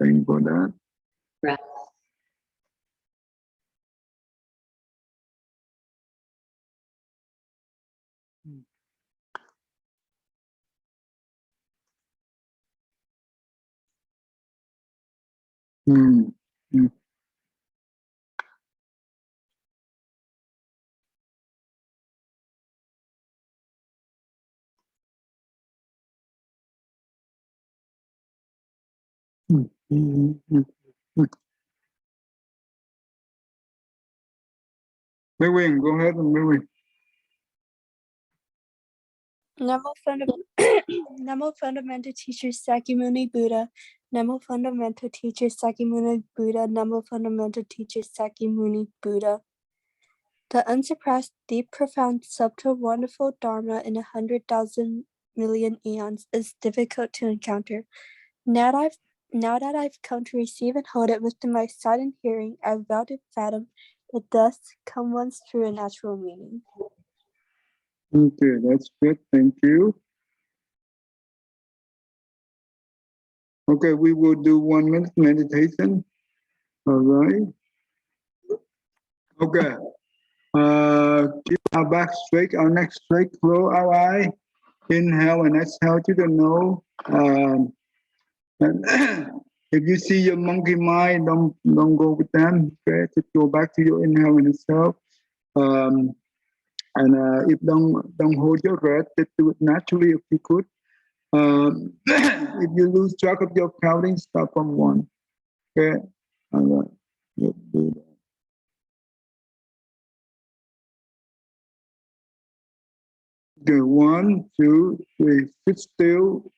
thing for that. Right. Mm. Mm. Mm. Mm. Mm. Mm. Mei, go ahead, Mei. Namo Fundamental Teacher Sakyamuni Buddha. Namo Fundamental Teacher Sakyamuni Buddha. Namo Fundamental Teacher Sakyamuni Buddha. The unsurpassed, deep, profound, subtle, wonderful Dharma in 100,000 million eons is difficult to encounter. Now that I've come to receive and hold it within my sight and hearing, I vow to fathom the thus come one's true and natural meaning. Okay, that's good. Thank you. Okay, we will do 1 minute meditation. All right. Okay. Keep our back straight, our neck straight, close our eye. Inhale and exhale to the nose. And if you see your monkey mind, don't go with them. Okay, just go back to your inhale and exhale. If don't hold your breath, just do it naturally if you could. If you lose track of your counting, start from 1. Okay. All right. Let's do that. Okay, 1, 2, 3. Sit still.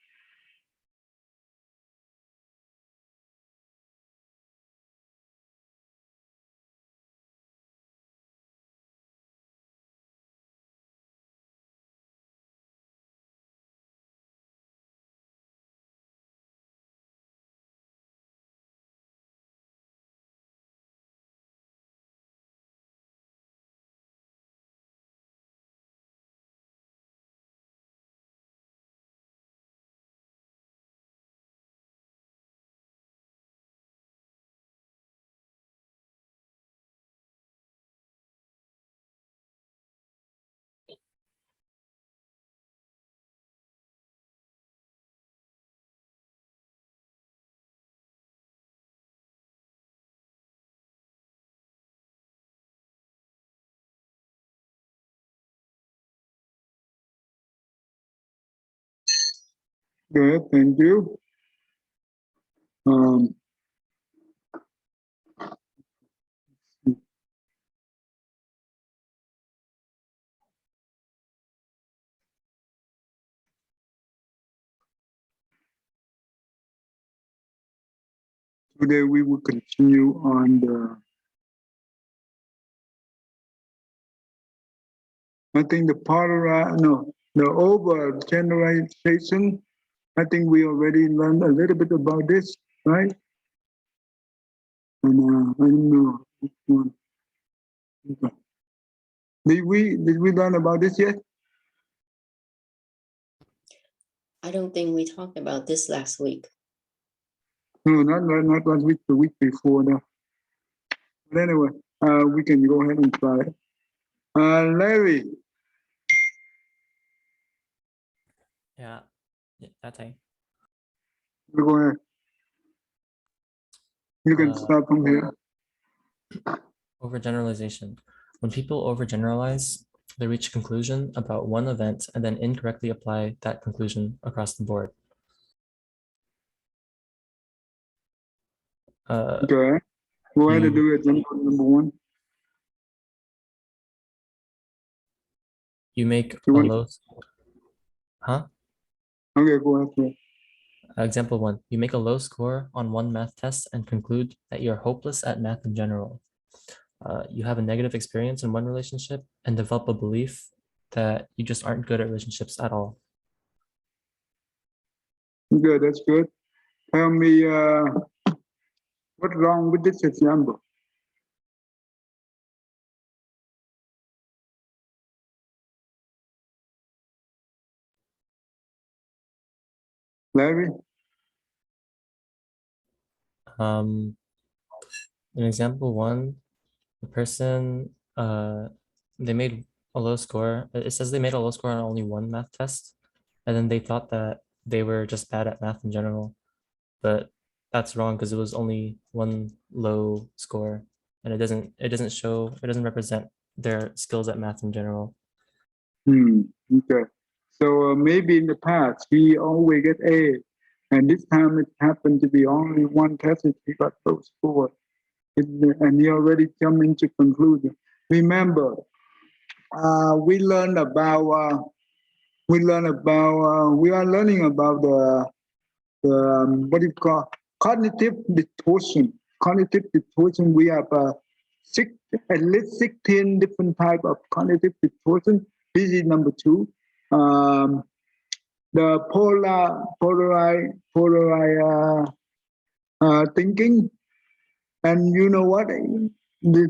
Good, thank you. Today we will continue on the over-generalization. I think we already learned a little bit about this, right? And I don't know which one. Okay. Did we learn about this yet? I don't think we talked about this last week. No, not last week, the week before that. But anyway, we can go ahead and try it. Larry. Yeah, that's right. Go ahead. You can start from here. Overgeneralization. When people overgeneralize, they reach a conclusion about one event and then incorrectly apply that conclusion across the board. Okay. Go ahead and do example number 1. You make a low... Huh? Okay, go ahead. Example 1. You make a low score on one math test and conclude that you're hopeless at math in general. You have a negative experience in one relationship and develop a belief that you just aren't good at relationships at all. Good, that's good. Tell me what's wrong with this example? Larry? In example one, the person they made a low score. It says they made a low score on only one math test, and then they thought that they were just bad at math in general. But that's wrong because it was only one low score, and it doesn't represent their skills at math in general. Okay. So maybe in the past he always get A, and this time it happened to be only one test that he got low score, and he already jumped into conclusion. Remember, we are learning about the what do you call cognitive distortion. Cognitive distortion. We have at least 16 different type of cognitive distortion. This is number 2. The polarized thinking, and you know what?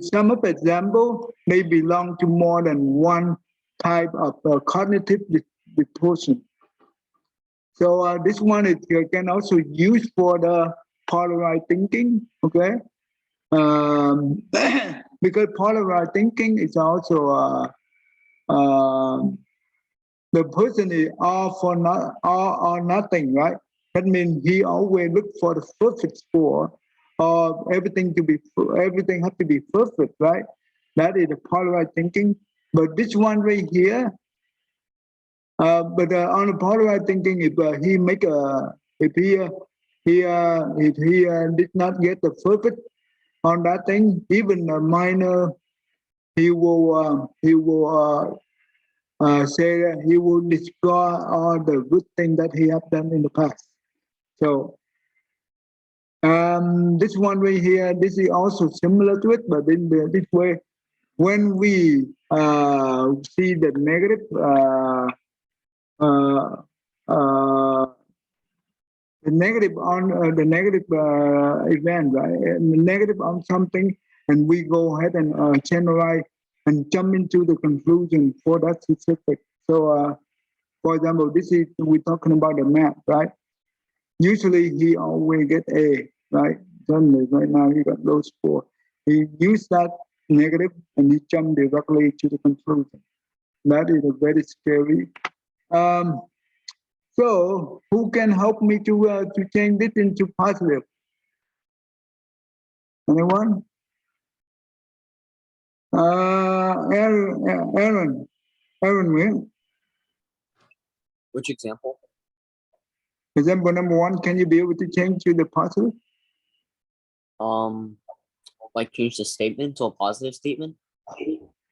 Some of example they belong to more than one type of cognitive distortion. So this one is can also use for the polarized thinking. Okay. Because polarized thinking is also the person is all or nothing, right? That means he always look for the perfect score, or everything has to be perfect, right? That is the polarized thinking. But this one right here, on the polarized thinking, if he make a if he did not get the perfect on that thing, even a minor, he will say that he will destroy all the good things that he have done in the past. So this one right here, this is also similar to it, but in this way, when we see the negative on the negative event, right? Negative on something, and we go ahead and generalize and jump into the conclusion for that specific. So, for example, we're talking about the math, right? Usually he always get A, right? Suddenly, right now he got low score. He used that negative and he jumped directly to the conclusion. That is a very scary. So who can help me to change it into positive? Anyone? Aaron, will. Which example? Example number 1, can you be able to change to the positive? Like change the statement to a positive statement?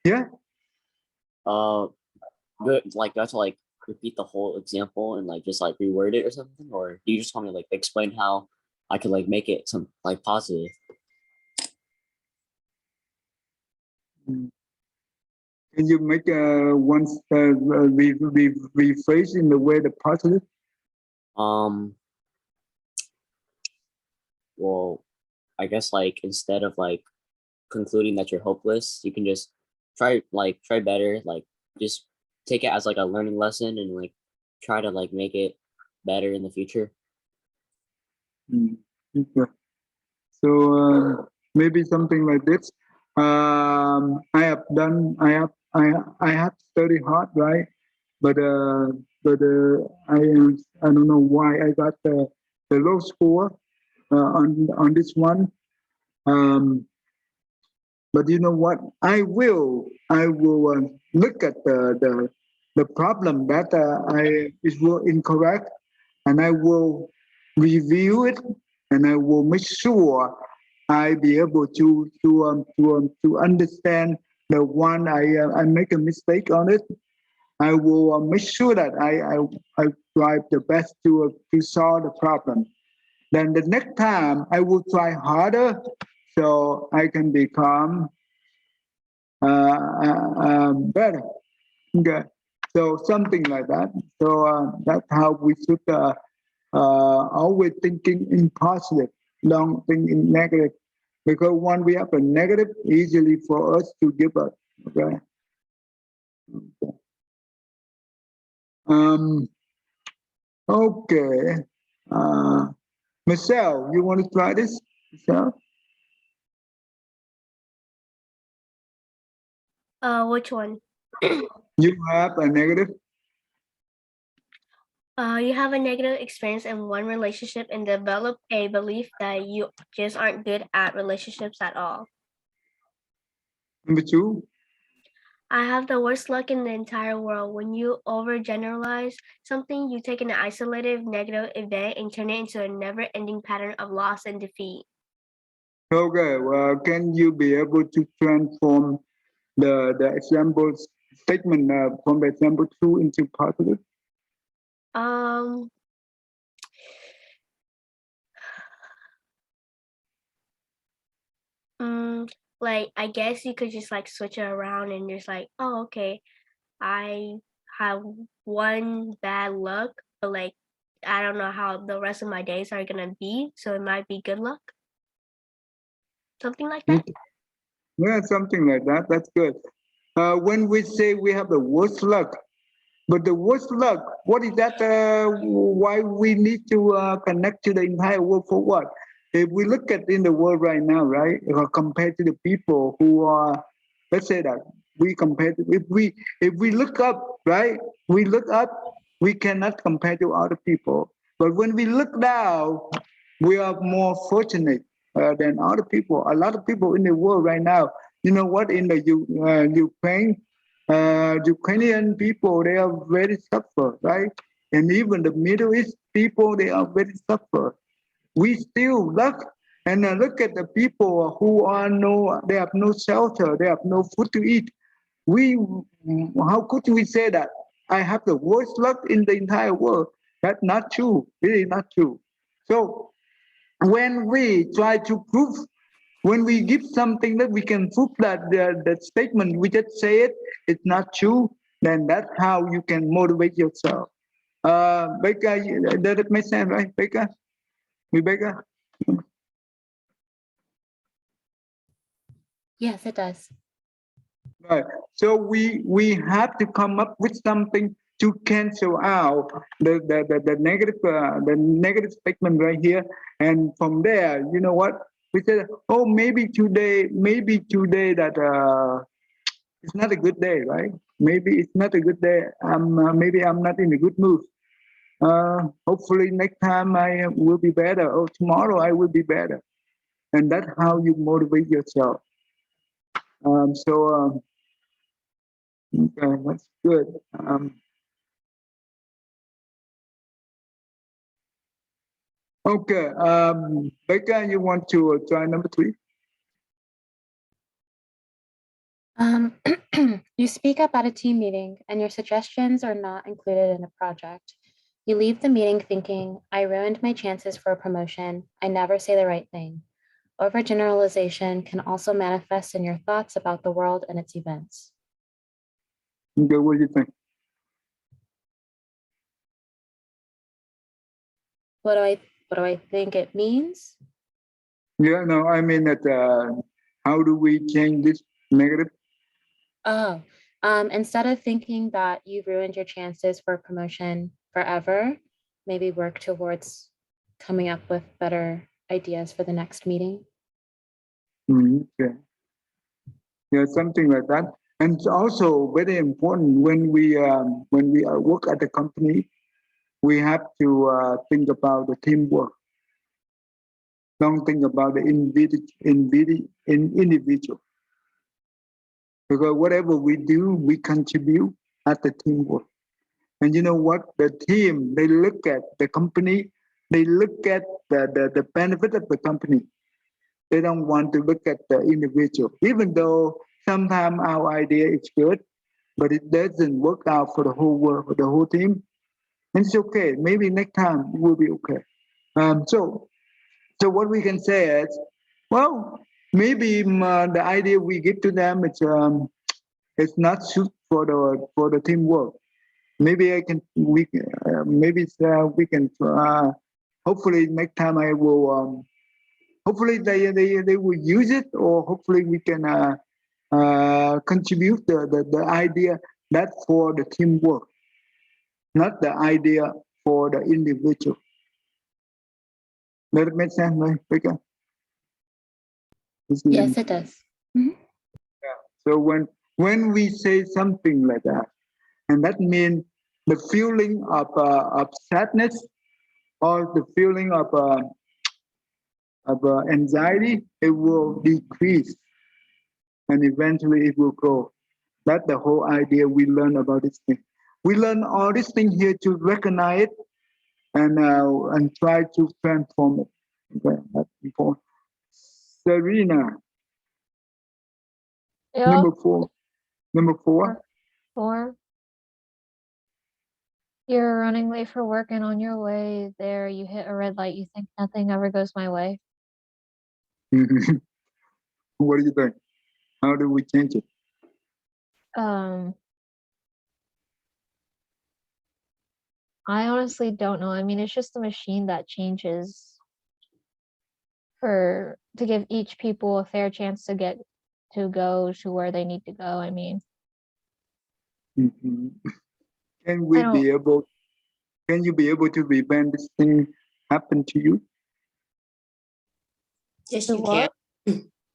Yeah. Like do I have to like repeat the whole example and like just like reword it or something, or do you just want me to like explain how I could like make it some like positive? Can you make once rephrase in the way the positive? Well, I guess like instead of like concluding that you're hopeless, you can just try better, like just take it as like a learning lesson and like try to like make it better in the future. Okay. So maybe something like this. I have studied hard, right? But I don't know why I got the low score on this one. But you know what? I will look at the problem that is incorrect, and I will review it, and I will make sure I be able to understand the one I make a mistake on it. I will make sure that I try the best to solve the problem. Then the next time I will try harder so I can become better. Okay, so something like that. So that's how we should always thinking in positive, don't think in negative, because when we have a negative, easily for us to give up. Okay. Okay. Michelle, you want to try this? So Which one? you have a negative. You have a negative experience in one relationship and develop a belief that you just aren't good at relationships at all. Number 2. I have the worst luck in the entire world. When you overgeneralize something, you take an isolated negative event and turn it into a never-ending pattern of loss and defeat. Okay, well, can you be able to transform the example statement from the example 2 into positive? Um, like I guess you could just like switch it around and just like, oh, okay, I have one bad luck, but like I don't know how the rest of my days are gonna be, so it might be good luck. Something like that. Yeah, something like that. That's good. When we say we have the worst luck, but the worst luck, what is that? Why we need to connect to the entire world for what? If we look at in the world right now, right, compared to the people who are, let's say that we compare to, if we look up, right, we look up, we cannot compare to other people. But when we look down, we are more fortunate than other people. A lot of people in the world right now, you know what, in the Ukraine, Ukrainian people, they are very suffer, right? And even the Middle East people, they are very suffer. We still look at the people who are they have no shelter, they have no food to eat. How could we say that I have the worst luck in the entire world? That's not true, really not true. So when we try to prove, when we give something that we can prove that the statement we just say it's not true, then that's how you can motivate yourself. Becca, does it make sense, right, Becca? Rebecca? Yes, it does. Right. So we have to come up with something to cancel out the negative statement right here, and from there, you know what we said? Oh, maybe today that it's not a good day, right? Maybe it's not a good day. Maybe I'm not in a good mood. Hopefully next time I will be better, or tomorrow I will be better, and that's how you motivate yourself. Okay, that's good. Okay, Becca, you want to try number 3? You speak up at a team meeting and your suggestions are not included in the project. You leave the meeting thinking, I ruined my chances for a promotion. I never say the right thing. Overgeneralization can also manifest in your thoughts about the world and its events. Okay, what do you think? What do I think it means? Yeah, no, I mean that. How do we change this negative? Oh, instead of thinking that you've ruined your chances for a promotion forever, maybe work towards coming up with better ideas for the next meeting. Okay. Yeah, something like that. And it's also very important when we work at the company, we have to think about the teamwork. Don't think about the individual. Because whatever we do, we contribute at the teamwork. And you know what? The team, they look at the company, they look at the benefit of the company. They don't want to look at the individual, even though sometimes our idea is good, but it doesn't work out for the whole world, for the whole team. And it's okay. Maybe next time it will be okay. So what we can say is, well, maybe the idea we give to them it's not suit for the teamwork. Maybe we can hopefully next time I will hopefully they will use it, or hopefully we can contribute the idea that for the teamwork, not the idea for the individual. Does it make sense, right, Becca? Isn't it? Yes, it does. So when we say something like that, and that means the feeling of sadness or the feeling of anxiety, it will decrease and eventually it will go. That's the whole idea we learn about this thing. We learn all this thing here to recognize it and try to transform it. Okay, that's important. Serena, Yeah, number four. Number four. or you're running late for work and on your way there you hit a red light. You think nothing ever goes my way. What do you think? How do we change it? I honestly don't know. I mean, it's just a machine that changes to give each people a fair chance to go to where they need to go. I mean, Mhm. Can I we don't. be able? Can you be able to prevent this thing happen to you? Yes, Do you can.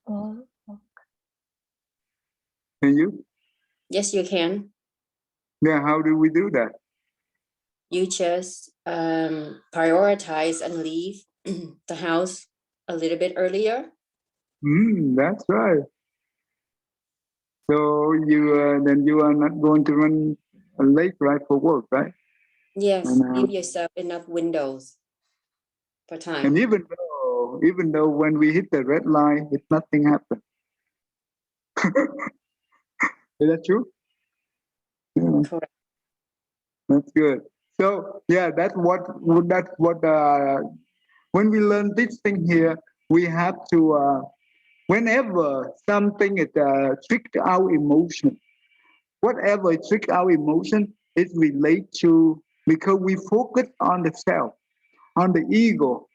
what? Well, Can you? Yes, you can. Yeah. How do we do that? You just prioritize and leave the house a little bit earlier. That's right. So then you are not going to run late, right, for work, right? Yes, And give yourself enough windows for time. and even though when we hit the red line, if nothing happened, is that true? Yeah, Correct. that's good. So yeah, that's what when we learn this thing here, we have to whenever something is tricked our emotion, whatever trick our emotion, it relates to because we focus on the self, on the ego.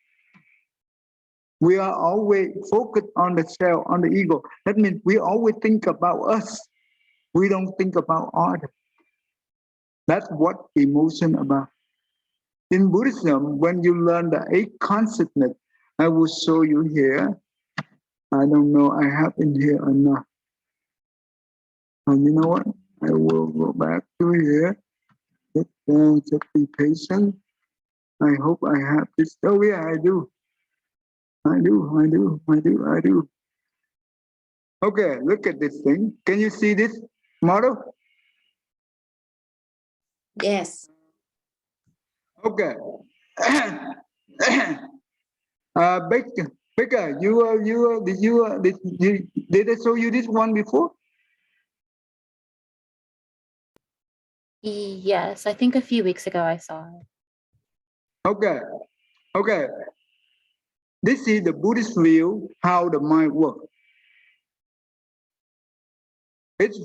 We are always focused on the self, on the ego. That means we always think about us. We don't think about others. That's what emotion about. In Buddhism, when you learn the eight consciousness, I will show you here. I don't know I have in here or not. And you know what? I will go back to here. Just be patient. I hope I have this. Oh yeah, I do. I do. Okay, look at this thing. Can you see this model? Yes. Okay. Baker, did I show you this one before? Yes, I think a few weeks ago I saw it. Okay. This is the Buddhist view how the mind works. It's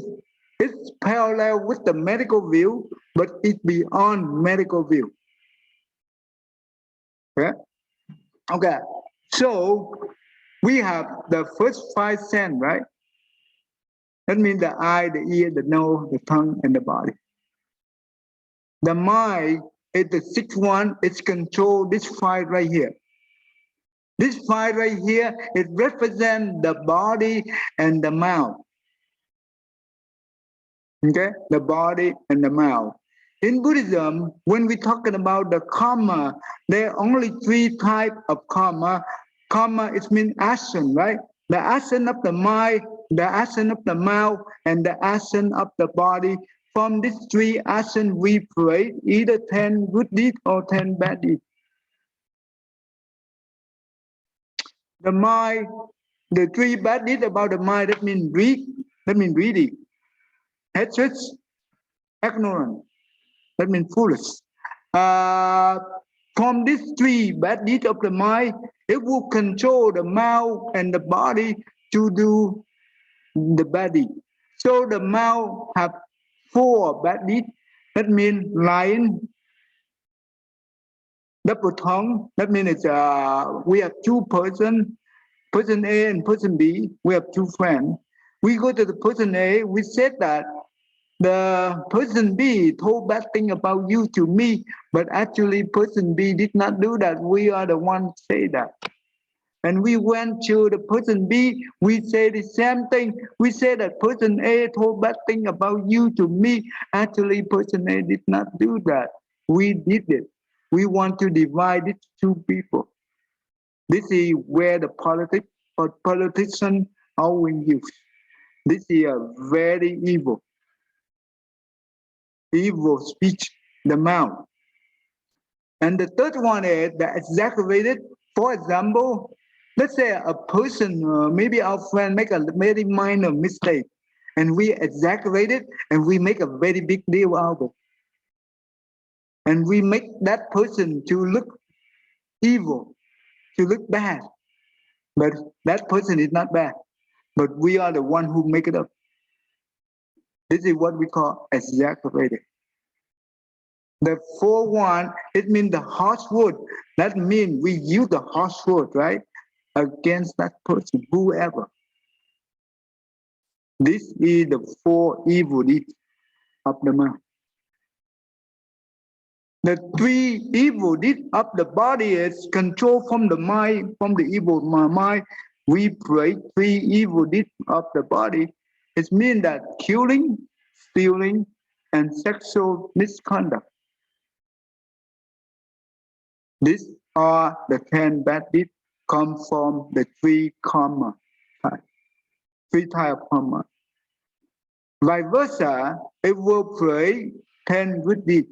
parallel with the medical view, but it's beyond medical view. Okay. So we have the first five senses, right? That means the eye, the ear, the nose, the tongue, and the body. The mind is the sixth one. It's control this five right here. This five right here, it represents the body and the mouth. Okay, the body and the mouth. In Buddhism, when we're talking about the karma, there are only three types of karma. Karma, it means action, right? The action of the mind, the action of the mouth, and the action of the body. From these three actions, we create either 10 good deeds or 10 bad deeds. The mind, the three bad deeds about the mind, that means greedy, hatred, ignorance. That means foolish. From these three bad deeds of the mind, it will control the mouth and the body to do the bad deed. So the mouth have four bad deeds. That means lying, double tongue. That means we have two persons, person A and person B. We have two friends. We go to the person A. We said that the person B told bad thing about you to me, but actually person B did not do that. We are the ones say that. And we went to the person B, we say the same thing. We say that person A told bad thing about you to me. Actually, person A did not do that. We did it. We want to divide it to people. This is where the politicians always use. This is a very evil speech, the mouth. And the third one is the exaggerated. For example, let's say a person, maybe our friend make a very minor mistake, and we exaggerate it, and we make a very big deal out of it. And we make that person to look evil, to look bad. But that person is not bad. But we are the one who make it up. This is what we call exaggerated. The fourth one, it means the harsh word. That means we use the harsh word, right? Against that person, whoever. This is the four evil deeds of the mouth. The three evil deeds of the body is control from the mind, from the evil mind. We break three evil deeds of the body. It means that killing, stealing, and sexual misconduct. These are the 10 bad deeds come from the three karma type, three type of karma. Vice versa, it will create 10 good deeds.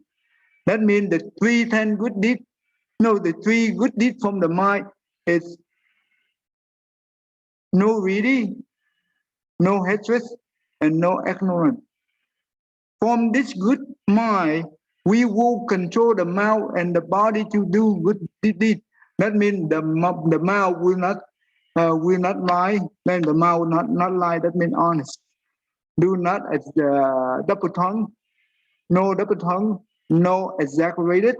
That means the three good deeds, the three good deeds from the mind is no greedy, no hatred, and no ignorance. From this good mind, we will control the mouth and the body to do good deeds. That means the mouth will not lie. Then the mouth will not lie. That means honest. Do not double tongue. No double tongue. No exaggerated.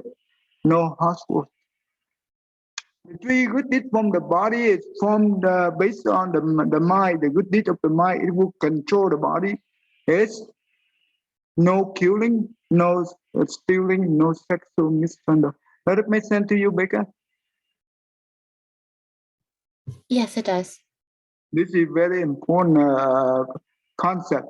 No harsh word. The three good deeds from the body is based on the mind. The good deed of the mind, it will control the body. It's no killing, no stealing, no sexual misconduct. Does it make sense to you, Becca? Yes, it does. This is very important concept.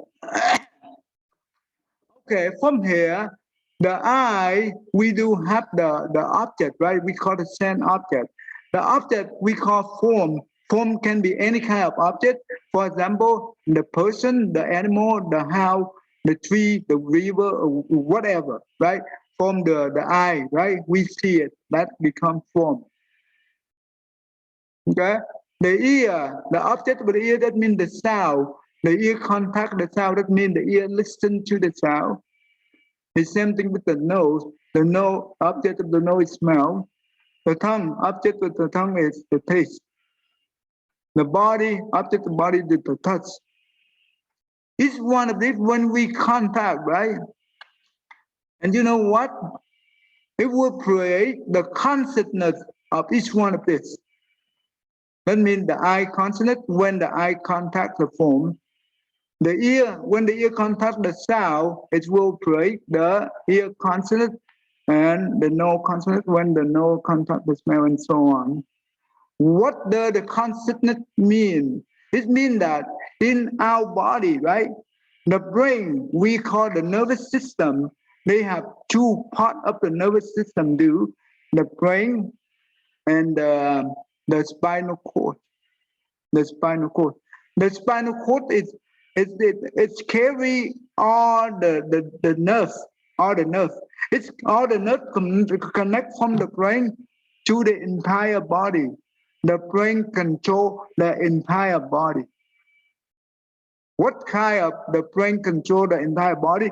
Okay, from here, the eye, we do have the object, right? We call the sense object. The object we call form. Form can be any kind of object. For example, the person, the animal, the house, the tree, the river, or whatever, right? From the eye, right? We see it, that becomes form. Okay? The ear, the object of the ear, that means the sound. The ear contact the sound, that means the ear listen to the sound. The same thing with the nose. The nose, object of the nose is smell. The tongue, object of the tongue is the taste. The body, object of the body is the touch. Each one of these, when we contact, right? And you know what? It will create the consciousness of each one of this. That means the eye consciousness, when the eye contacts the form. The ear, when the ear contacts the sound, it will create the ear consciousness, and the nose consciousness when the nose contacts the smell, and so on. What does the consciousness mean? It means that in our body, right? The brain, we call the nervous system. They have two parts of the nervous system do, the brain and the spinal cord. The spinal cord. The spinal cord is it's carry all the nerves, all the nerves. It's all the nerves connect from the brain to the entire body. The brain control the entire body. What kind of the brain control the entire body?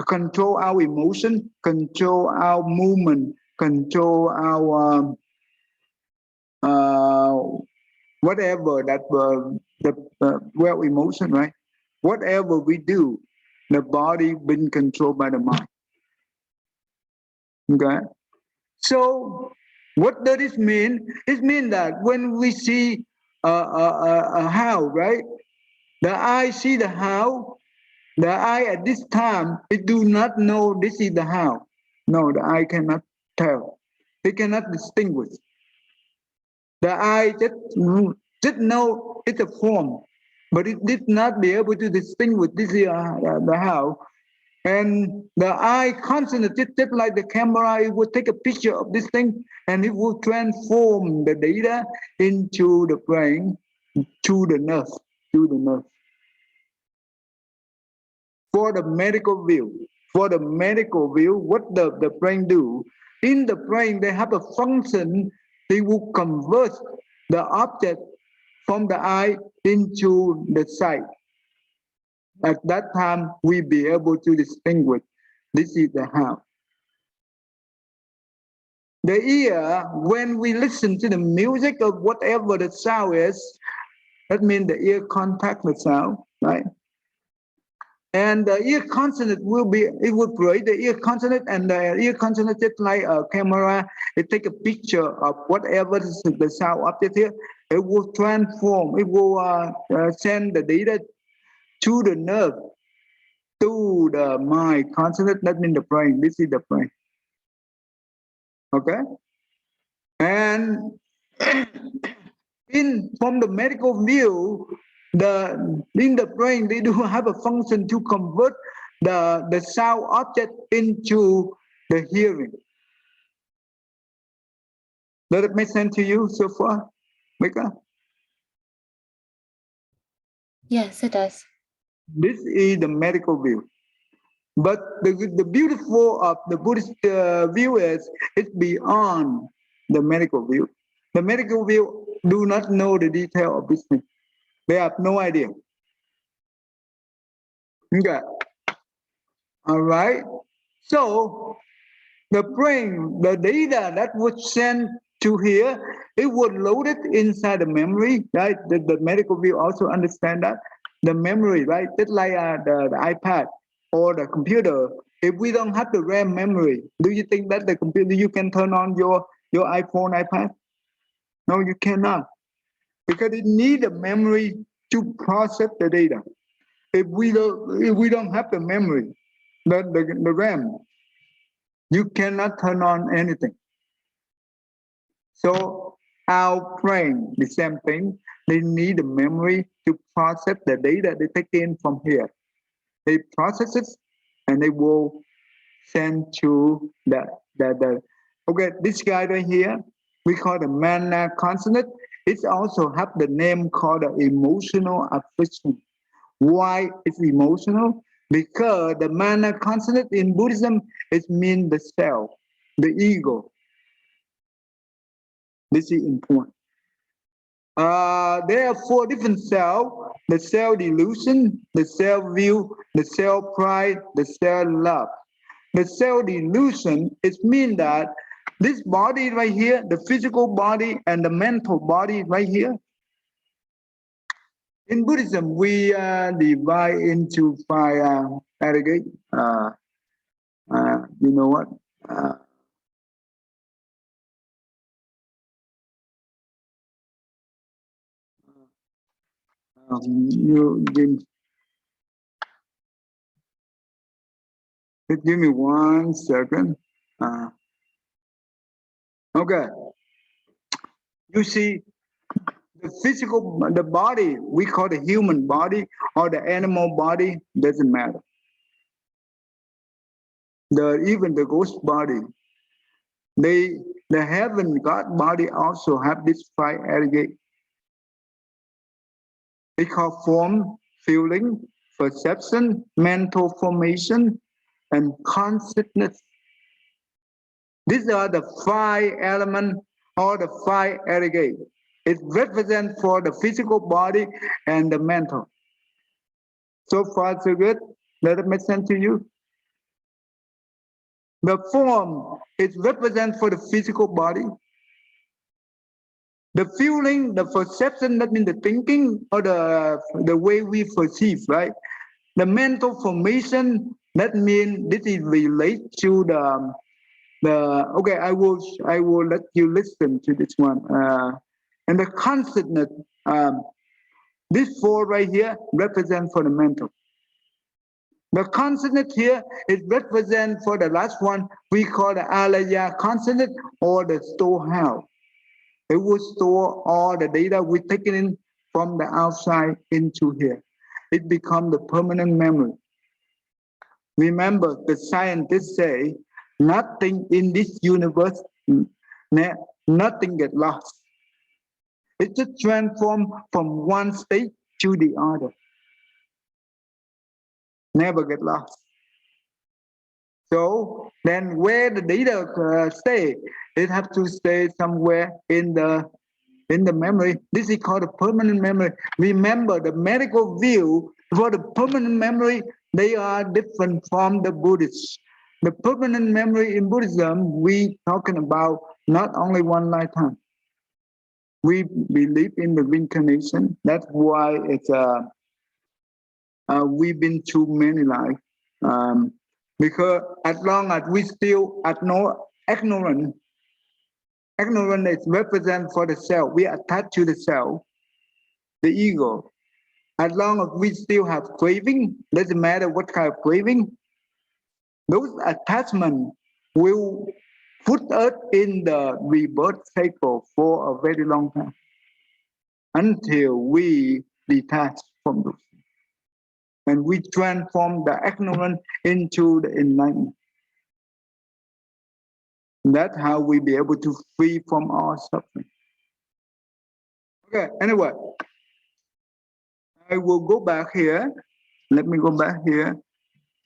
Control our emotion, control our movement, control our whatever that well emotion, right? Whatever we do, the body been controlled by the mind. Okay. So what does this mean? It means that when we see a house, right? The eye see the house. The eye at this time, it do not know this is the house. No, the eye cannot tell. It cannot distinguish. The eye just know it's a form, but it did not be able to distinguish this is the how. And the eye constantly, just like the camera, it would take a picture of this thing and it will transform the data into the brain, to the nerve, to the nerve. For the medical view, what the brain do? In the brain, they have a function. They will convert the object from the eye into the sight. At that time, we be able to distinguish. This is the how. The ear, when we listen to the music or whatever the sound is, that means the ear contact the sound, right? And the ear consonant it will create the ear consonant, and the ear consonant just like a camera, it take a picture of whatever is the sound object here, it will transform, it will send the data to the nerve, to the mind consonant, that means the brain, this is the brain, okay? And from the medical view, in the brain, they do have a function to convert the sound object into the hearing. Does it make sense to you so far, Mika? Yes, it does. This is the medical view. But the beautiful of the Buddhist view is it's beyond the medical view. The medical view do not know the detail of this thing. They have no idea. Okay. All right. So the brain, the data that was sent to here, it was loaded inside the memory, right? The medical view also understand that. The memory, right? Just like the iPad or the computer. If we don't have the RAM memory, do you think that the computer, you can turn on your iPhone, iPad? No, you cannot. Because it needs a memory to process the data. If we don't have the memory, the RAM, you cannot turn on anything. So our brain, the same thing, they need the memory to process the data they take in from here. They process it and they will send to okay, this guy right here, we call the mana consonant. It also have the name called the emotional affliction. Why it's emotional? Because the mana consonant in Buddhism, it means the self, the ego. This is important. There are 4 different cells: the self delusion, the self view, the self pride, the self love. The self delusion, it means that this body right here, the physical body and the mental body right here. In Buddhism, we divide into 5 aggregates. You know what? You give me 1 second. Okay. You see, the body, we call the human body or the animal body, doesn't matter. Even the ghost body, the heaven God body also have this 5 aggregates. They call form, feeling, perception, mental formation, and consciousness. These are the 5 elements or the 5 aggregates. It represents for the physical body and the mental. So far, so good. Does it make sense to you? The form, it represents for the physical body. The feeling, the perception, that means the thinking or the way we perceive, right? The mental formation, that means this is related to okay, I will let you listen to this one. And the consciousness, this 4 right here represent for the mental. The consonant here is represent for the last one, we call the alaya consonant or the storehouse. It will store all the data we taken in from the outside into here. It becomes the permanent memory. Remember, the scientists say nothing in this universe, nothing gets lost. It just transforms from one state to the other. Never get lost. So then where the data stay, it have to stay somewhere in the memory. This is called a permanent memory. Remember, the medical view for the permanent memory, they are different from the Buddhist. The permanent memory in Buddhism, we talking about not only one lifetime. We believe in the reincarnation. That's why it's we've been through many lives. Because as long as we still ignorant is represent for the self. We attach to the self, the ego. As long as we still have craving, doesn't matter what kind of craving, those attachments will put us in the rebirth cycle for a very long time until we detach from those. And we transform the ignorance into the enlightenment. That's how we be able to free from our suffering. Okay, anyway, I will go back here. Let me go back here.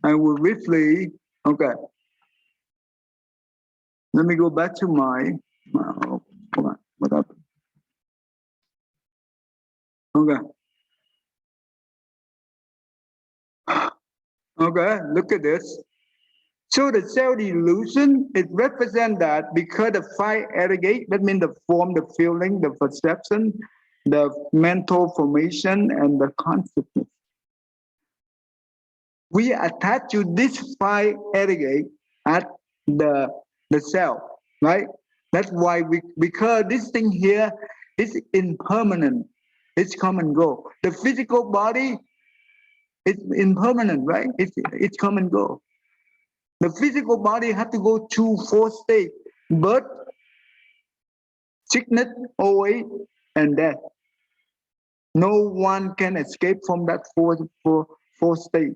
I will briefly, okay. Let me go back to my oh, hold on, what happened? Okay. Okay, look at this. So the self-delusion, it represents that because the five aggregate, that means the form, the feeling, the perception, the mental formation, and the consciousness. We attach to this five aggregate at the self, right? That's why because this thing here is impermanent. It's come and go. The physical body is impermanent, right? It's come and go. The physical body has to go through four states: birth, sickness, old age, and death. No one can escape from that four state.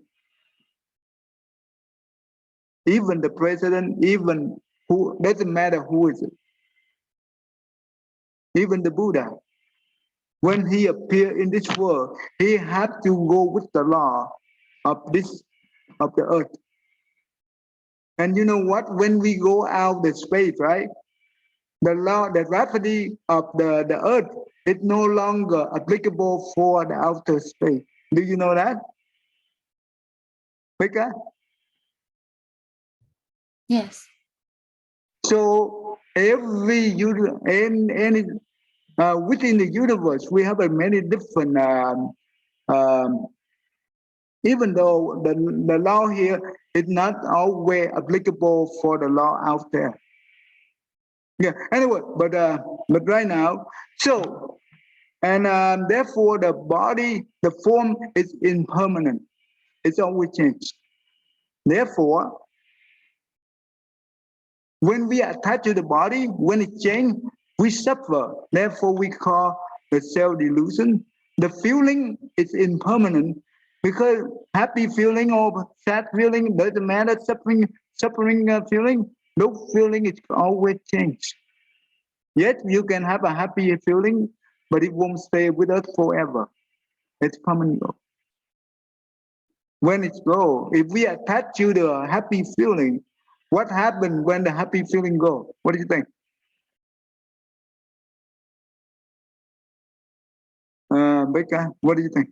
Even the president, even who, doesn't matter who is it. Even the Buddha, when he appeared in this world, he had to go with the law of the earth. And you know what? When we go out the space, right? The law, the gravity of the earth is no longer applicable for the outer space. Do you know that? Becca? Yes. So every any within the universe, we have a many different. Even though the law here is not always applicable for the law out there. Yeah. Anyway, but right now, so and therefore the body, the form is impermanent. It's always changed. Therefore, when we attach to the body, when it changes, we suffer. Therefore, we call the self-delusion. The feeling is impermanent because happy feeling or sad feeling doesn't matter. Suffering feeling, no feeling is always changed. Yet you can have a happy feeling, but it won't stay with us forever. It's come and go. When it's go, if we attach to the happy feeling, what happens when the happy feeling go? What do you think? Becca, what do you think?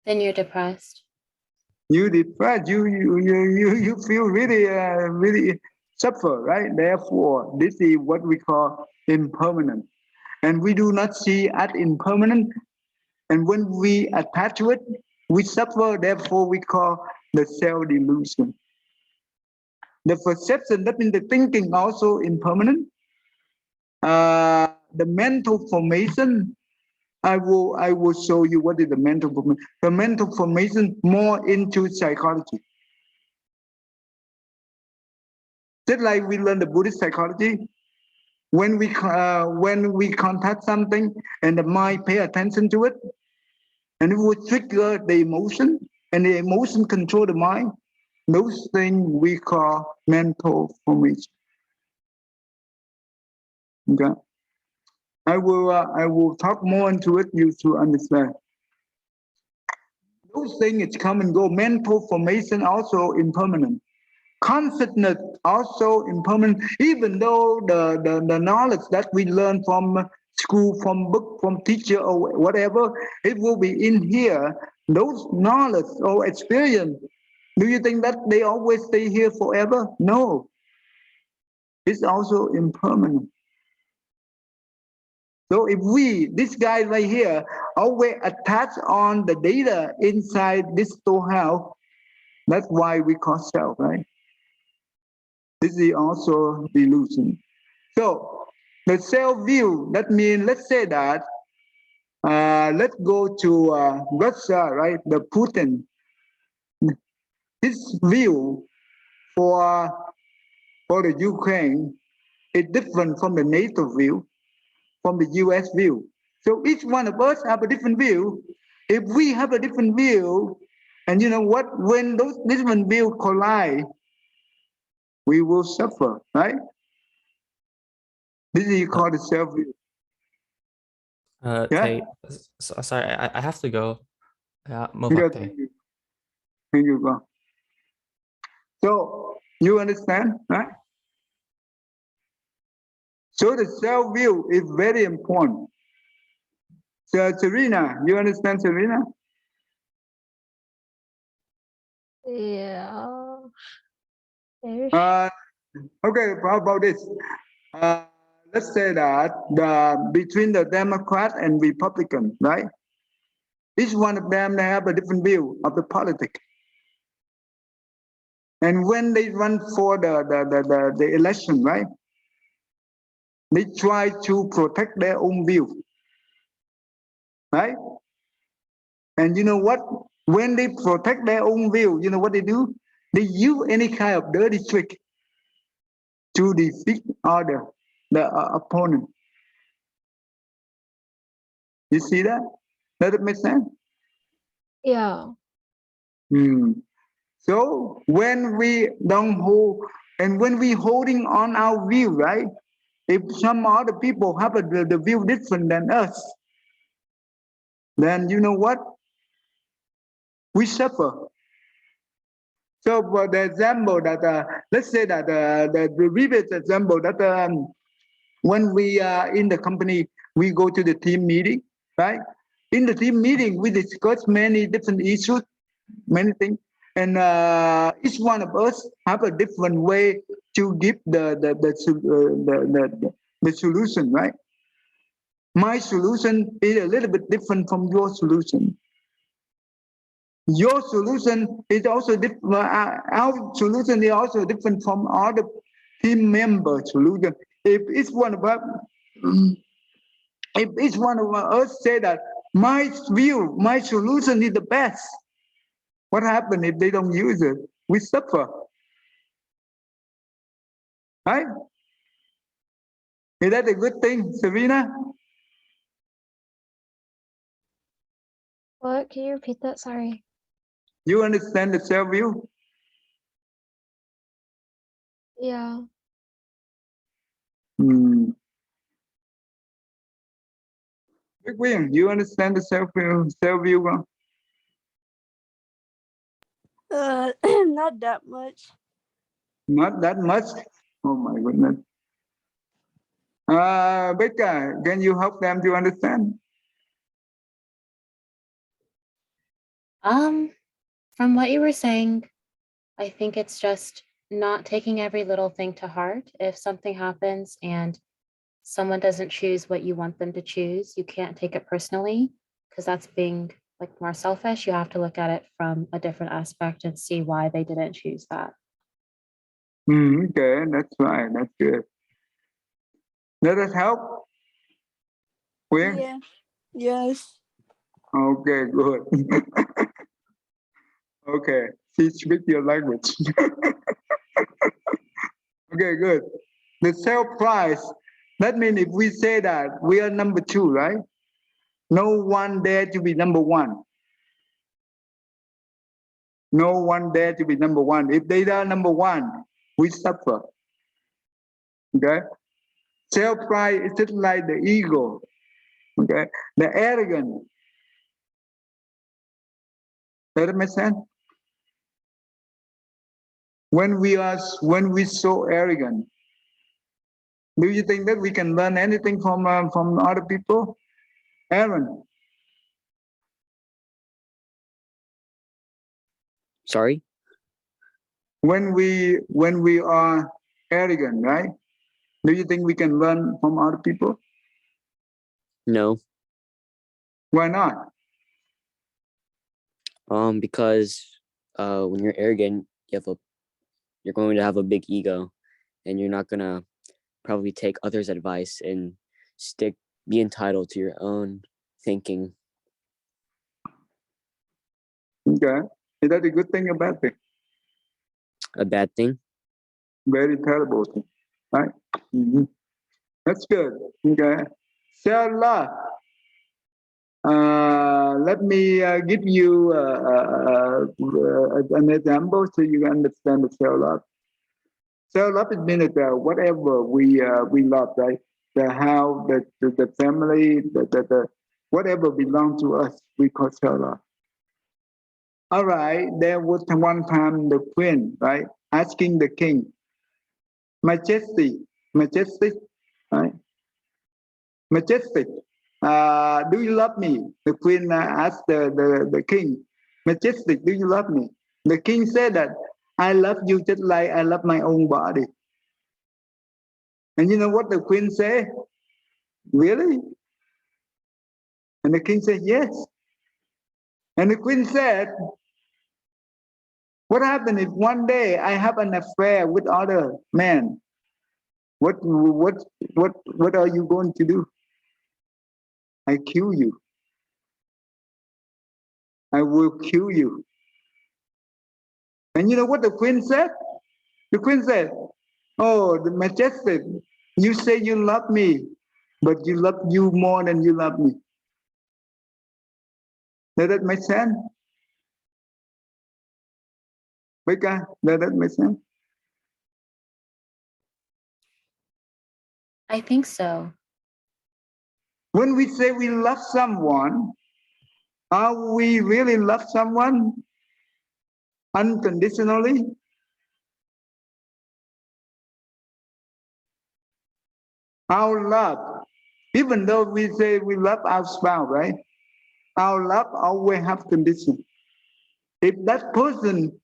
Then you're depressed. You depressed. You feel really really suffer, right? Therefore, this is what we call impermanent, and we do not see as impermanent. And when we attach to it, we suffer. Therefore, we call the self-delusion. The perception, that means the thinking, also impermanent. The mental formation, I will show you what is the mental formation. The mental formation more into psychology. Just like we learn the Buddhist psychology, when we contact something and the mind pay attention to it, and it will trigger the emotion, and the emotion control the mind. Those things we call mental formation. Okay. I will talk more into it, you to understand. Those things come and go. Mental formation also impermanent. Consciousness also impermanent. Even though the knowledge that we learn from school, from book, from teacher or whatever, it will be in here. Those knowledge or experience, do you think that they always stay here forever? No. It's also impermanent. So if this guy right here, always attach on the data inside this storehouse, that's why we call self, right? This is also delusion. So the self view, that means, let's say that, let's go to Russia, right? The Putin. His view for the Ukraine is different from the NATO view, from the US view. So each one of us have a different view. If we have a different view, and you know what, when those different views collide, we will suffer, right? This is called the self-view. Yeah? Tay, sorry, I have to go. Yeah, Yeah, thank you. Thank you, bro. So you understand, right? So the self-view is very important. So Serena, you understand, Serena? Yeah. Okay, how about this? Let's say that between the Democrat and Republican, right? Each one of them, they have a different view of the politics. And when they run for the election, right? They try to protect their own view, right? And you know what? When they protect their own view, you know what they do? They use any kind of dirty trick to defeat the opponent. You see that? Does it make sense? Yeah. So when we don't hold, and when we holding on our view, right? If some other people have the view different than us, then you know what? We suffer. So for the example that, let's say that the previous example that when we are in the company, we go to the team meeting, right? In the team meeting, we discuss many different issues, many things, and each one of us have a different way to give the solution, right? My solution is a little bit different from your solution. Your solution is also different. Our solution is also different from other team member solution. If each one of us, say that my view, my solution is the best, what happens if they don't use it? We suffer, right? Is that a good thing, Serena? What? Can you repeat that? Sorry. You understand the self-view? Yeah. Big William, you understand the self-view, bro? Not that much. Not that much. Oh my goodness. Becca, can you help them to understand? From what you were saying, I think it's just not taking every little thing to heart. If something happens and someone doesn't choose what you want them to choose, you can't take it personally, because that's being like more selfish. You have to look at it from a different aspect and see why they didn't choose that. Okay, that's right. That's good. Let us help. Where? Yeah. Yes. Okay, good. Okay, speak your language. Okay, good. The sale price That means if we say that we are number two, right? No one dare to be number one. No one dare to be number one. If they are number one, we suffer. Okay? Self-pride is just like the ego. Okay? The arrogance. Does that make sense? When we so arrogant, do you think that we can learn anything from other people? Aaron, Sorry? when we are arrogant, right? Do you think we can learn from other people? No. Why not? Because when you're arrogant, you're going to have a big ego, and you're not gonna probably take others' advice and be entitled to your own thinking. Okay. Is that a good thing or bad thing? A bad thing? Very terrible thing, right? Mhm. That's good. Okay. Self-love. Let me give you an example so you understand the self-love. Self-love is mean that whatever we love, right? The house, the family, the whatever belongs to us, we call self-love. All right, there was one time the queen, right, asking the king, Majesty, right? Majestic, do you love me? The queen asked the king, Majestic, do you love me? The king said that, I love you just like I love my own body. And you know what the queen said? Really? And the king said, yes. And the queen said, what happens if one day I have an affair with other men? What are you going to do? I kill you. I will kill you. And you know what the queen said? The queen said, oh, the majestic, you say you love me, but you love you more than you love me. Does that make sense? Becca, does that make sense? I think so. When we say we love someone, are we really love someone unconditionally? Our love, even though we say we love our spouse, right? Our love always have conditions. If that person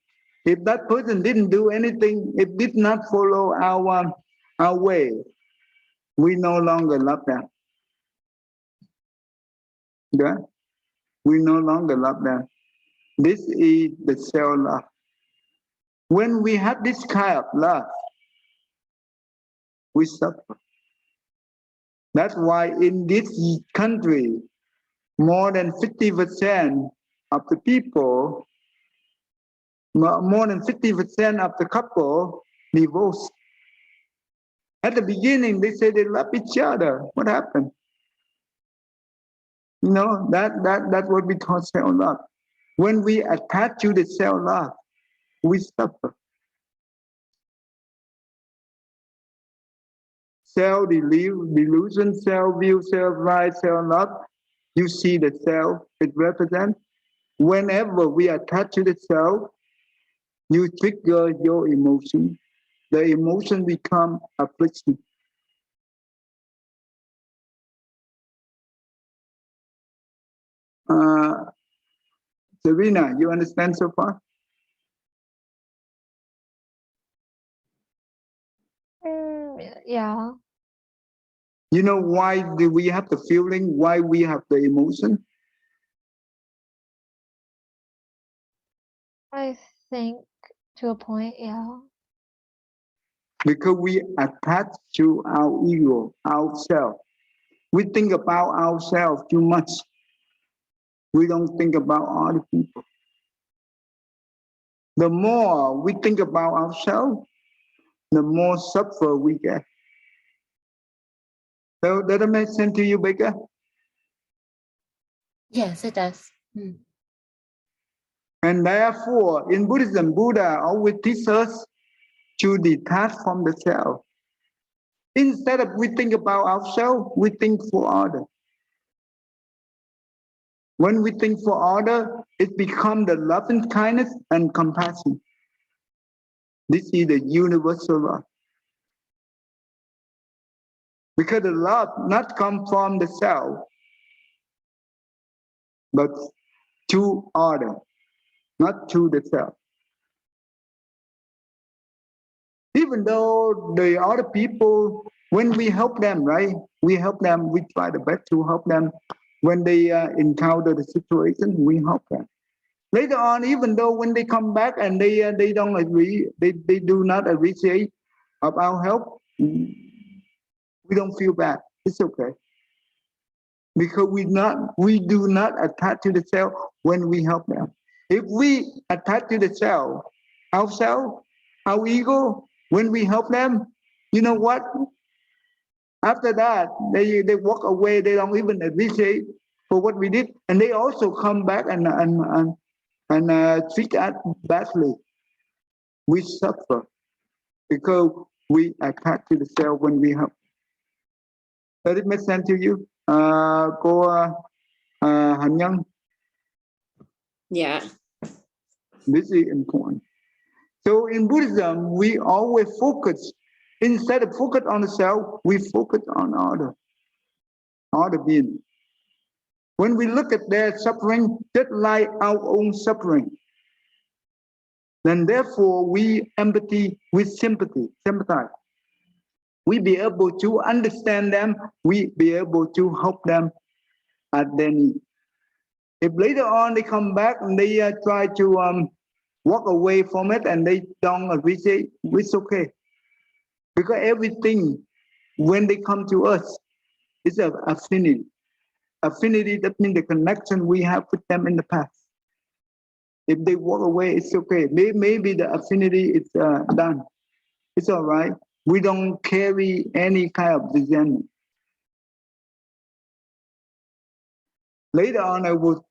didn't do anything, it did not follow our way, we no longer love them. Yeah? We no longer love them. This is the self-love. When we have this kind of love, we suffer. That's why in this country, more than 50% of the people, more than 50% of the couple divorce. At the beginning, they say they love each other. What happened? You know, that's what we call self-love. When we attach to the self-love, we suffer. Self-delusion, self-view, self-right, self-love. You see the self it represents. Whenever we attach to the self, you trigger your emotion. The emotion become affliction. Serena, you understand so far? Yeah. You know why do we have the feeling? Why we have the emotion? I think to a point, yeah. Because we attach to our ego, ourselves. We think about ourselves too much. We don't think about other people. The more we think about ourselves, the more suffer we get. So does that make sense to you, Baker? Yes, it does. And therefore, in Buddhism, Buddha always teaches us to detach from the self. Instead of we think about ourselves, we think for others. When we think for others, it becomes the loving kindness and compassion. This is the universal love. Because the love not come from the self, but to others, not to the self. Even though the other people, when we help them, right? We help them, we try the best to help them. When they encounter the situation, we help them. Later on, even though when they come back and they don't agree, they do not appreciate of our help, we don't feel bad. It's okay. Because we do not attach to the self when we help them. If we attach to the self, ourselves, our ego, when we help them, you know what? After that, they walk away. They don't even appreciate for what we did, and they also come back and treat us badly. We suffer because we attach to the self when we help. Does it make sense to you, cô Hạnh Nhân? Yeah. This is important. So in Buddhism, we always focus, instead of focus on the self, we focus on other beings. When we look at their suffering, just like our own suffering, then therefore we empathy with sympathize. We be able to understand them, we be able to help them at their need. If later on they come back and they try to walk away from it and they don't appreciate, it's okay. Because everything, when they come to us, is an affinity. Affinity, that means the connection we have with them in the past. If they walk away, it's okay. Maybe the affinity is done. It's all right. We don't carry any kind of resentment. Later on, I will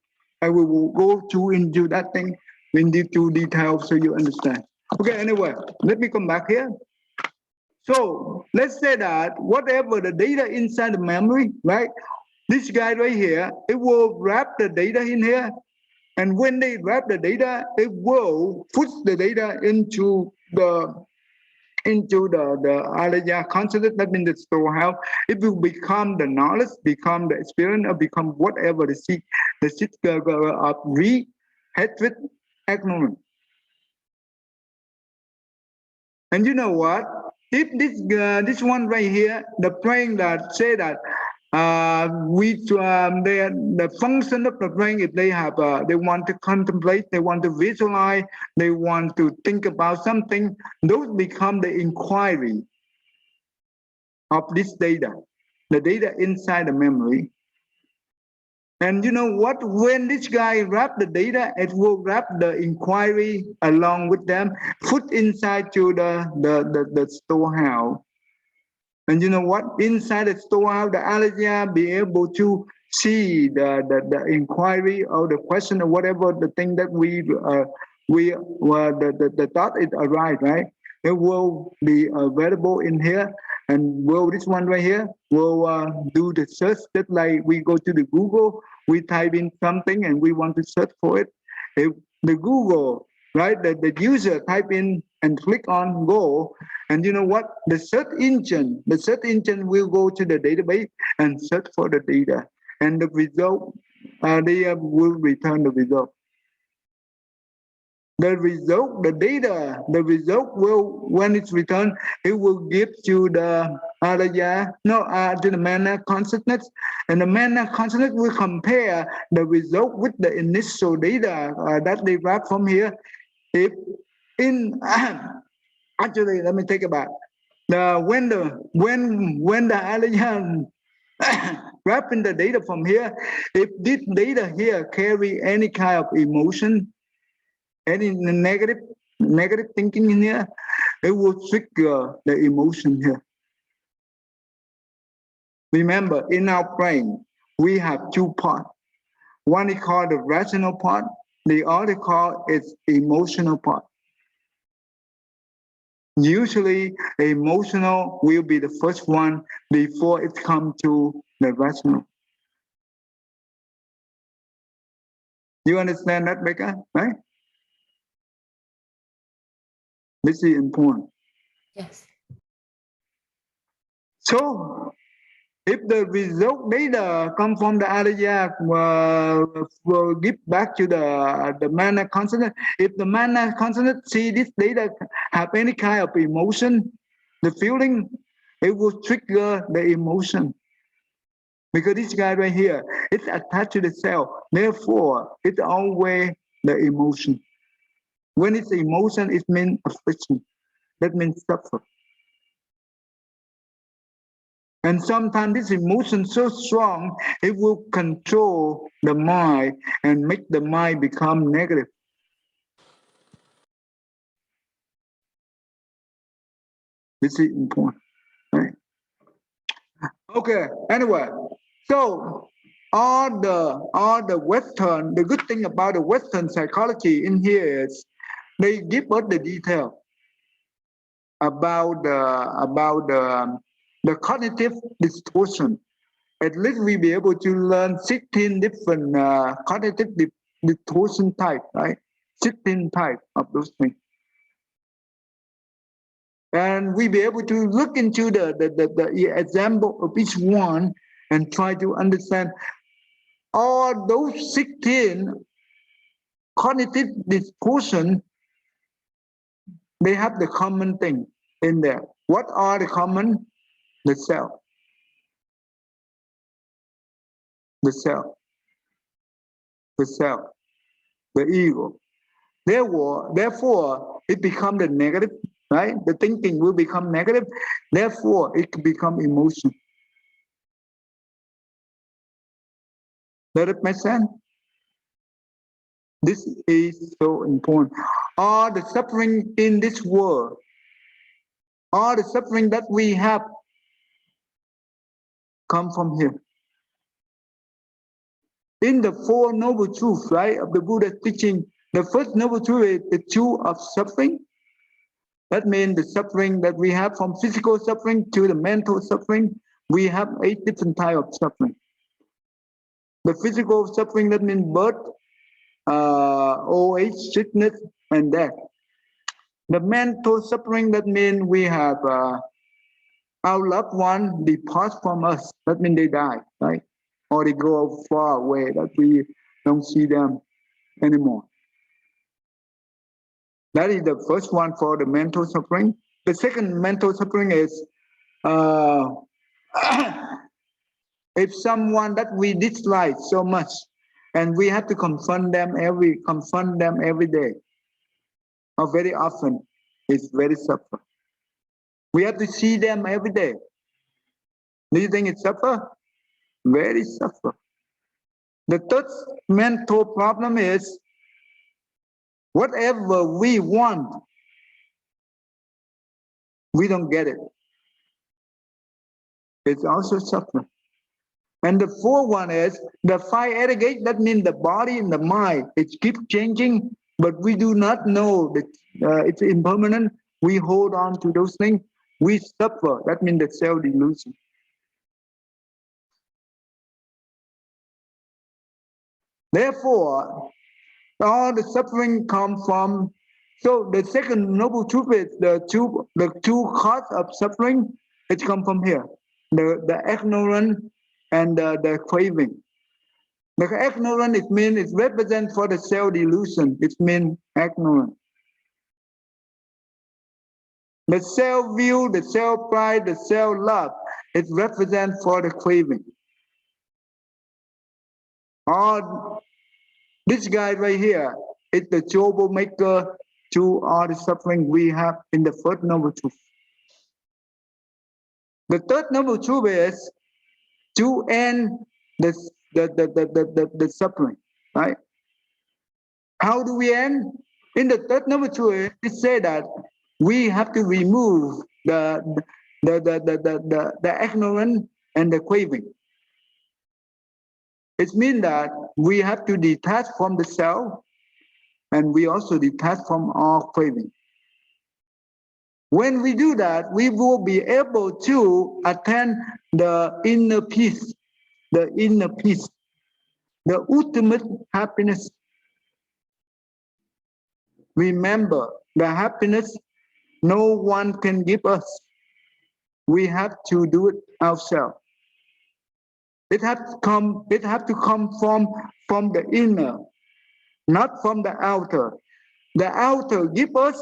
go into that thing into detail so you understand. Okay, anyway, let me come back here. So let's say that whatever the data inside the memory, right? This guy right here, it will wrap the data in here. And when they wrap the data, it will put the data into the Alaya consciousness, that means the storehouse. It will become the knowledge, become the experience, or become whatever the seed of greed, hatred, ignorance. And you know what? If this one right here, the brain that say that the function of the brain, if they have they want to contemplate, they want to visualize, they want to think about something, those become the inquiry of this data, the data inside the memory. And you know what? When this guy wrap the data, it will wrap the inquiry along with them, put inside to the storehouse. And you know what? Inside the storehouse, the alaya be able to see the inquiry or the question or whatever the thing that the thought is arrived, right? It will be available in here. And will this one right here will do the search, just like we go to the Google, we type in something and we want to search for it. If the Google, right, the user type in and click on go, and you know what? The search engine will go to the database and search for the data, and the result, they will return the result. The result, the data, the result will, when it's returned, it will give to the alaya, to the mana consciousness, and the mana consciousness will compare the result with the initial data that they wrap from here. If in actually, let me take it back. When the alaya wrapping the data from here, if this data here carry any kind of emotion, any negative thinking in here, it will trigger the emotion here. Remember, in our brain, we have two parts. One is called the rational part. The other called is emotional part. Usually, the emotional will be the first one before it comes to the rational. You understand that, Becca? Right? This is important. Yes. So, if the result data come from the Arya, will give back to the mana consonant. If the mana consonant see this data have any kind of emotion, the feeling, it will trigger the emotion. Because this guy right here, it's attached to the cell. Therefore, it's always the emotion. When it's emotion, it means affliction. That means suffer. And sometimes this emotion so strong, it will control the mind and make the mind become negative. This is important, right? Okay, anyway, so all the Western, the good thing about the Western psychology in here is they give us the detail about the cognitive distortion. At least we be able to learn 16 different cognitive distortion type, right? 16 type of those things. And we be able to look into the example of each one and try to understand all those 16 cognitive distortion, they have the common thing in there. What are the common? The self. The self. The self. The ego. Therefore, it becomes the negative, right? The thinking will become negative. Therefore, it can become emotion. Does it make sense? This is so important. All the suffering in this world, all the suffering that we have come from here. In the Four Noble Truths, right, of the Buddha's teaching, the first noble truth is the truth of suffering. That means the suffering that we have, from physical suffering to the mental suffering, we have 8 different types of suffering. The physical suffering, that means birth, old age, sickness, and death. The mental suffering, that means we have our loved one depart from us. That means they die, right? Or they go far away, that we don't see them anymore. That is the first one for the mental suffering. The second mental suffering is if someone that we dislike so much, and we have to confront them every day, or very often, it's very suffer. We have to see them every day. Do you think it's suffer? Very suffer. The third mental problem is whatever we want, we don't get it. It's also suffering. And the fourth one is the 5 aggregate. That means the body and the mind. It keeps changing, but we do not know that it's impermanent. We hold on to those things. We suffer. That means the self-delusion. Therefore, all the suffering comes from. So the second noble truth is the two cause of suffering. It comes from here. The ignorance and the craving. The ignorant, it means it represents for the self-delusion. It means ignorant. The self-view, the self-pride, the self-love, it represents for the craving. All this guy right here is the troublemaker to all the suffering we have in the first noble truth. The third noble truth is to end the suffering, right? How do we end? In the third noble truth, it says that we have to remove the ignorance and the craving. It means that we have to detach from the self, and we also detach from our craving. When we do that, we will be able to attain the inner peace, the ultimate happiness. Remember, the happiness no one can give us. We have to do it ourselves. It has to come from the inner, not from the outer. The outer give us,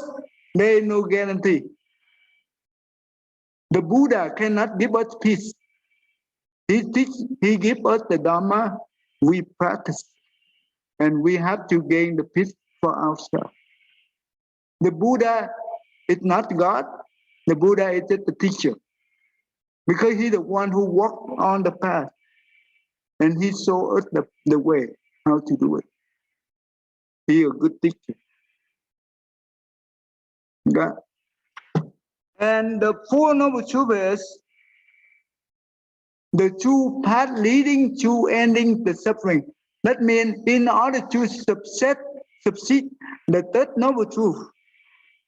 there is no guarantee. The Buddha cannot give us peace. He gives us the Dharma, we practice, and we have to gain the peace for ourselves. The Buddha is not God. The Buddha is just the teacher, because he's the one who walked on the path, and he showed us the way, how to do it. He is a good teacher. Okay? And the Four Noble Truths, the two paths leading to ending the suffering. That means in order to succeed the third noble truth,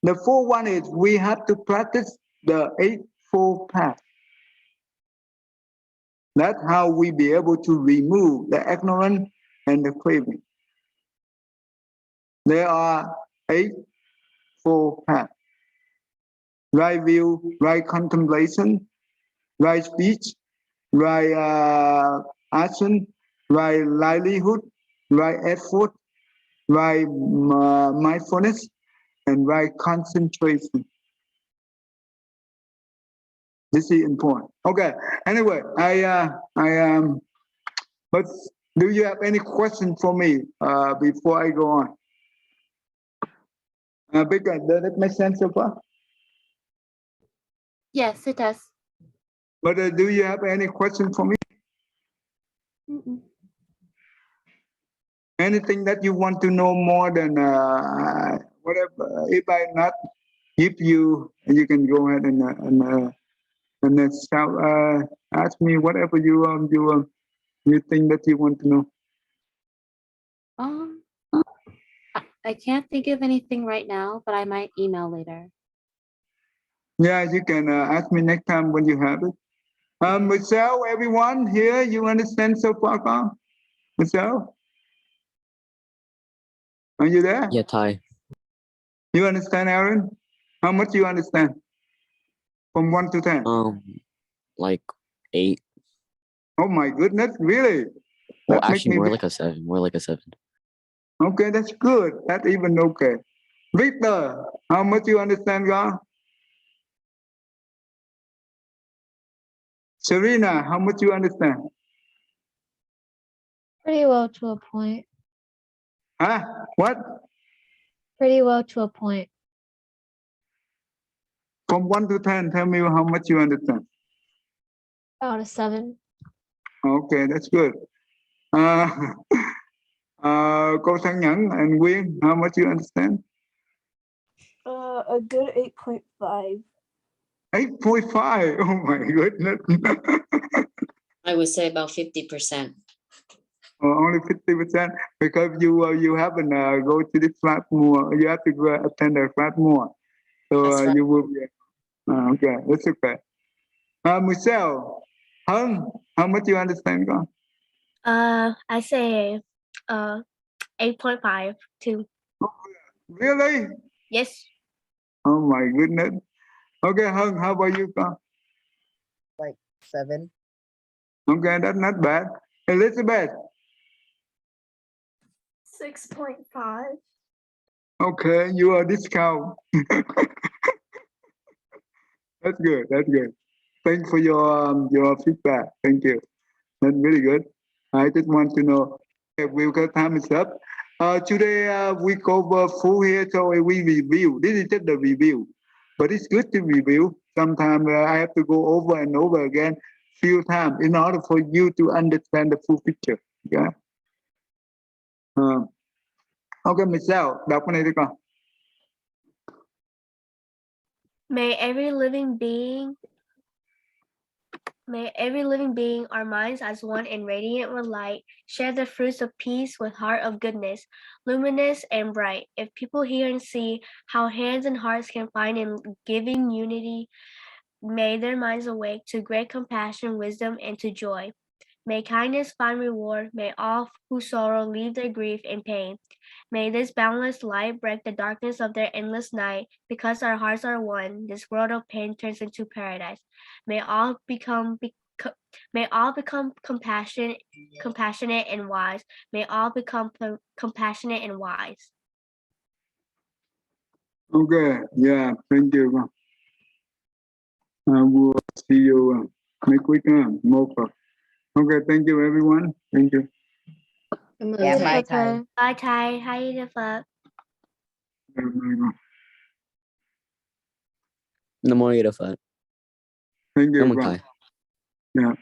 the fourth one is we have to practice the Eightfold Path. That's how we be able to remove the ignorance and the craving. There are Eightfold Paths: right view, right contemplation, right speech, right action, right livelihood, right effort, right mindfulness, and right concentration. This is important. Okay. Anyway, but do you have any question for me before I go on? Because does it make sense so far? Yes, it does. But do you have any question for me? Mm-mm. Anything that you want to know more than whatever? If I not give you, you can go ahead and then ask me whatever you think that you want to know. Um, I can't think of anything right now, but I might email later. Yeah, you can ask me next time when you have it. Michelle, everyone here, you understand so far, Con? Michelle? Are you there? Yeah, Ty. You understand, Aaron? How much you understand? From 1 to 10? Like 8. Oh my goodness, really? Well, That make actually, me more very- like a 7. More like a 7. Okay, that's good. That's even okay. Victor, how much you understand, God? Serena, how much you understand? Pretty well to a point. Huh? What? Pretty well to a point. From 1 to 10, tell me how much you understand. About a 7. Okay, that's good. Cô Sang Nhẫn and Nguyên, how much you understand? A good 8.5. 8.5. Oh my goodness. I would say about 50%. Only 50% because you haven't go to the flat more. You have to go attend the flat more. So That's right. you will be. Okay, that's okay. Michelle, how much you understand, God? I say 8.5 too. Really? Yes. Oh my goodness. Okay, Hung, how about you, God? Like 7. Okay, that's not bad. Elizabeth. 6.5. Okay, you are discount. That's good. That's good. Thanks for your feedback. Thank you. That's really good. I just want to know. Okay, because time is up. Today we cover full here, so we review. This is just the review, but it's good to review. Sometimes I have to go over and over again few times in order for you to understand the full picture. Yeah. Okay, Michelle, đọc cái này đi con. May every living being May every living being, our minds as one and radiant with light, share the fruits of peace with heart of goodness, luminous and bright. If people hear and see how hands and hearts can find in giving unity, may their minds awake to great compassion, wisdom, and to joy. May kindness find reward. May all who sorrow leave their grief and pain. May this boundless light break the darkness of their endless night. Because our hearts are one, this world of pain turns into paradise. May all become compassionate and wise. May all become compassionate and wise. Okay, yeah, thank you. We'll see you next week. More for. Okay, thank you, everyone. Thank you. Yeah, Okay. bye, Thai. Bye, Thai. Hi, Phật. Nam mô A Di Đà Phật. Thank Cảm ơn you. thầy. Yeah.